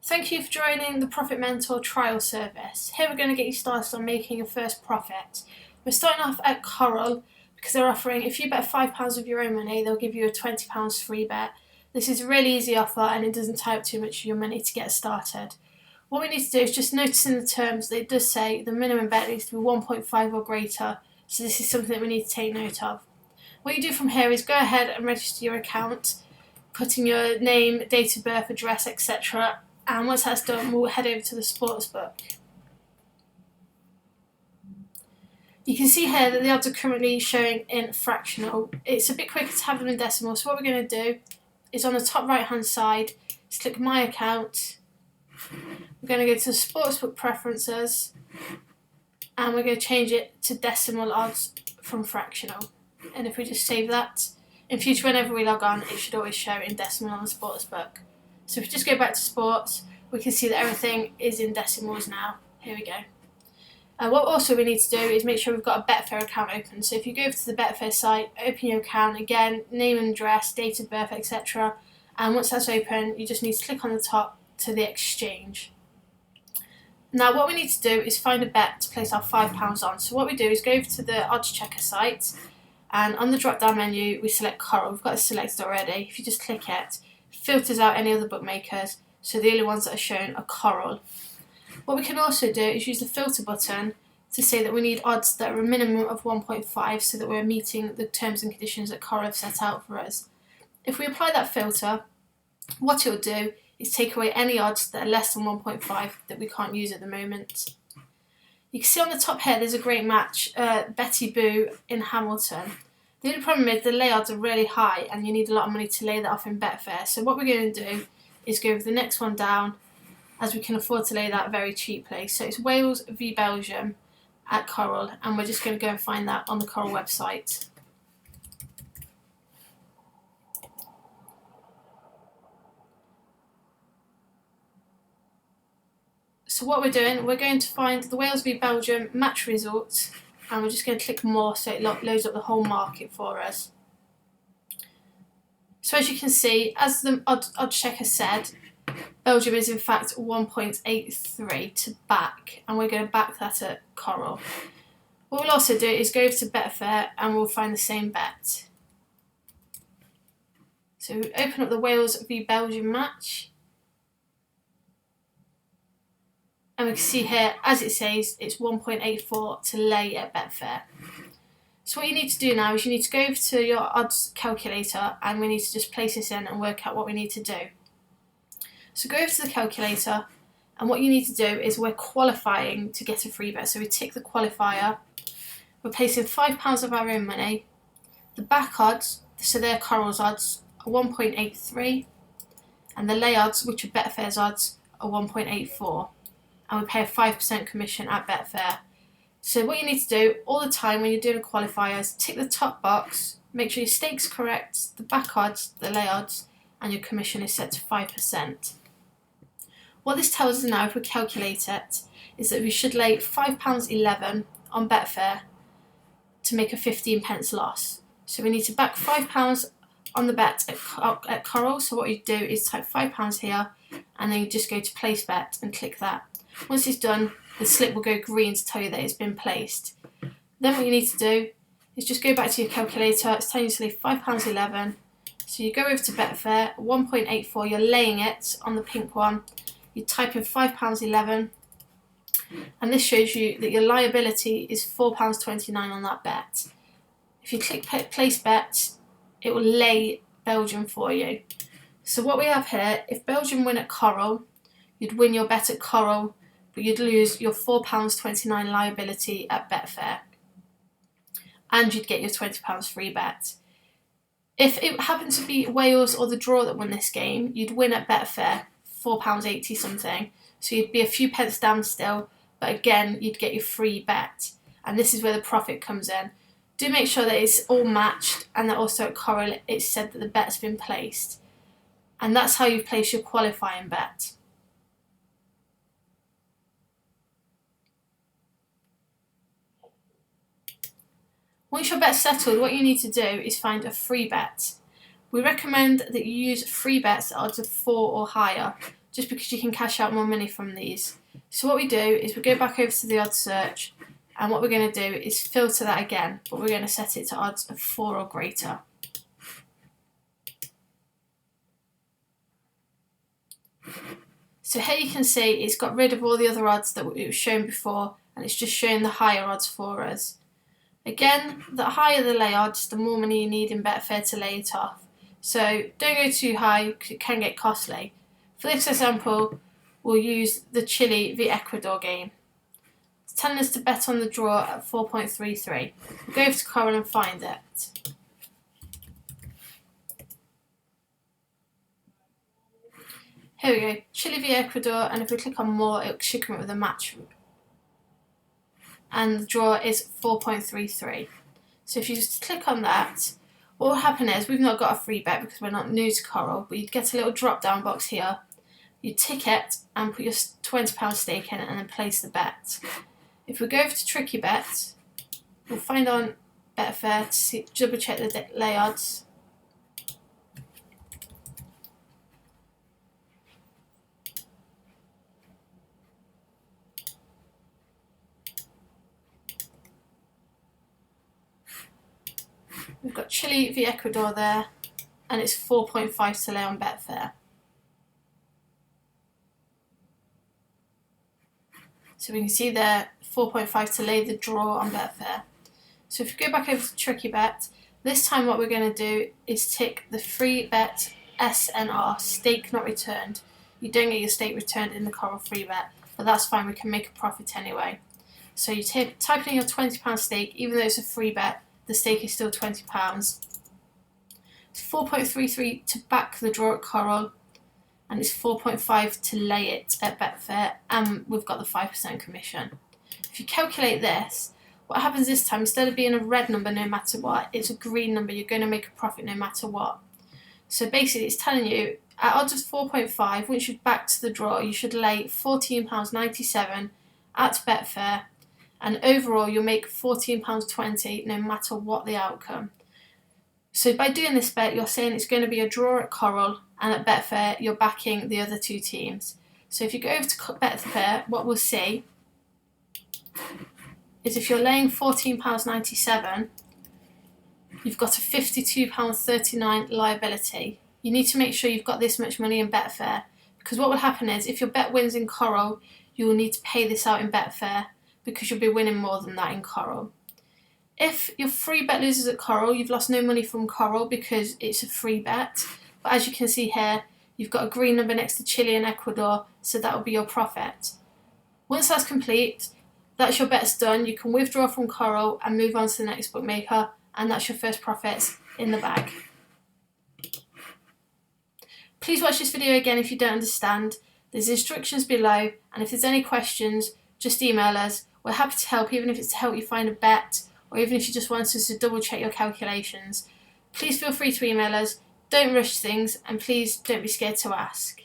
Thank you for joining the Profit Mentor trial service. Here we're going to get you started on making your first profit. We're starting off at Coral because they're offering, if you bet £5 of your own money, they'll give you a £20 free bet. This is a really easy offer and it doesn't tie up too much of your money to get started. What we need to do is just notice in the terms that it does say the minimum bet needs to be 1.5 or greater, so this is something that we need to take note of. What you do from here is go ahead and register your account, put in your name, date of birth, address, etc. And once that's done, we'll head over to the sportsbook. You can see here that the odds are currently showing in fractional. It's a bit quicker to have them in decimal, so what we're going to do is on the top right hand side, just click My Account. We're going to go to the sportsbook preferences and we're going to change it to decimal odds from fractional. And if we just save that, in future whenever we log on, it should always show in decimal on the sportsbook. So if we just go back to sports, we can see that everything is in decimals now. Here we go. What also we need to do is make sure we've got a Betfair account open. So if you go over to the Betfair site, open your account again, name and address, date of birth, etc. And once that's open, you just need to click on the top to the exchange. Now what we need to do is find a bet to place our £5 on. So what we do is go over to the odds checker site, and on the drop down menu we select Coral. We've got it selected already. If you just click it, filters out any other bookmakers, so the only ones that are shown are Coral. What we can also do is use the filter button to say that we need odds that are a minimum of 1.5 so that we're meeting the terms and conditions that Coral have set out for us. If we apply that filter, what it will do is take away any odds that are less than 1.5 that we can't use at the moment. You can see on the top here there's a great match, Betty Boo in Hamilton. The only problem is the lay odds are really high and you need a lot of money to lay that off in Betfair. So what we're going to do is go with the next one down, as we can afford to lay that very cheaply. So it's Wales v Belgium at Coral, and we're just going to go and find that on the Coral website. So what we're doing, we're going to find the Wales v Belgium match results, and we're just going to click more so it loads up the whole market for us. So as you can see, as the odd checker said, Belgium is in fact 1.83 to back, and we're going to back that at Coral. What we'll also do is go over to Betfair and we'll find the same bet. So we open up the Wales v Belgium match, and we can see here, as it says, it's 1.84 to lay at Betfair. So what you need to do now is you need to go over to your odds calculator and we need to just place this in and work out what we need to do. So go over to the calculator, and what you need to do is we're qualifying to get a free bet. So we tick the qualifier, we're placing £5 of our own money. The back odds, so they're Coral's odds, are 1.83, and the lay odds, which are Betfair's odds, are 1.84. And we pay a 5% commission at Betfair. So what you need to do all the time when you're doing a qualifier is tick the top box, make sure your stake's correct, the back odds, the lay odds, and your commission is set to 5%. What this tells us now, if we calculate it, is that we should lay £5.11 on Betfair to make a 15p loss. So we need to back £5 on the bet at Coral. So what you do is type £5 here, and then you just go to place bet and click that. Once it's done, the slip will go green to tell you that it's been placed. Then what you need to do is just go back to your calculator. It's telling you to lay £5.11. So you go over to Betfair, 1.84, you're laying it on the pink one. You type in £5.11, and this shows you that your liability is £4.29 on that bet. If you click place bet, it will lay Belgium for you. So what we have here, if Belgium win at Coral, you'd win your bet at Coral, but you'd lose your £4.29 liability at Betfair, and you'd get your £20 free bet. If it happened to be Wales or the draw that won this game, you'd win at Betfair, £4.80 something, so you'd be a few pence down still, but again you'd get your free bet, and this is where the profit comes in. Do make sure that it's all matched, and that also at Coral it's said that the bet's been placed, and that's how you place your qualifying bet. Once your bet's settled, what you need to do is find a free bet. We recommend that you use free bets at odds of 4 or higher just because you can cash out more money from these. So what we do is we go back over to the odds search, and what we're going to do is filter that again, but we're going to set it to odds of 4 or greater. So here you can see it's got rid of all the other odds that it was shown before, and it's just showing the higher odds for us. Again, the higher the lay odds, the more money you need in Betfair to lay it off. So don't go too high because it can get costly. For this example, we'll use the Chile v Ecuador game. It's telling us to bet on the draw at 4.33. We'll go over to Coral and find it. Here we go, Chile v Ecuador, and if we click on more, it should come up with a match. And the draw is 4.33. So if you just click on that, what will happen is, we've not got a free bet because we're not new to Coral, but you'd get a little drop down box here. You tick it and put your £20 stake in it and then place the bet. If we go over to Tricky Bet, we'll find on Betfair to double check the lay odds. We've got Chile v Ecuador there, and it's 4.5 to lay on Betfair. So we can see there 4.5 to lay the draw on Betfair. So if we go back over to Tricky Bet, this time what we're going to do is tick the free bet SNR, stake not returned. You don't get your stake returned in the Coral free bet, but that's fine, we can make a profit anyway. So you type in your £20 stake, even though it's a free bet, the stake is still £20. It's 4.33 to back the draw at Coral, and it's 4.5 to lay it at Betfair, and we've got the 5% commission. If you calculate this, what happens this time, instead of being a red number no matter what, it's a green number. You're going to make a profit no matter what. So basically it's telling you, at odds of 4.5, once you've backed the draw, you should lay £14.97 at Betfair, and overall you'll make £14.20 no matter what the outcome. So by doing this bet, you're saying it's going to be a draw at Coral, and at Betfair you're backing the other two teams. So if you go over to Betfair, what we'll see is if you're laying £14.97, you've got a £52.39 liability. You need to make sure you've got this much money in Betfair, because what will happen is if your bet wins in Coral, you will need to pay this out in Betfair, because you'll be winning more than that in Coral. If your free bet loses at Coral, you've lost no money from Coral because it's a free bet. But as you can see here, you've got a green number next to Chile and Ecuador, so that will be your profit. Once that's complete, that's your bets done. You can withdraw from Coral and move on to the next bookmaker, and that's your first profits in the bag. Please watch this video again if you don't understand. There's instructions below, and if there's any questions, just email us. We're happy to help, even if it's to help you find a bet, or even if you just want us to double check your calculations. Please feel free to email us, don't rush things, and please don't be scared to ask.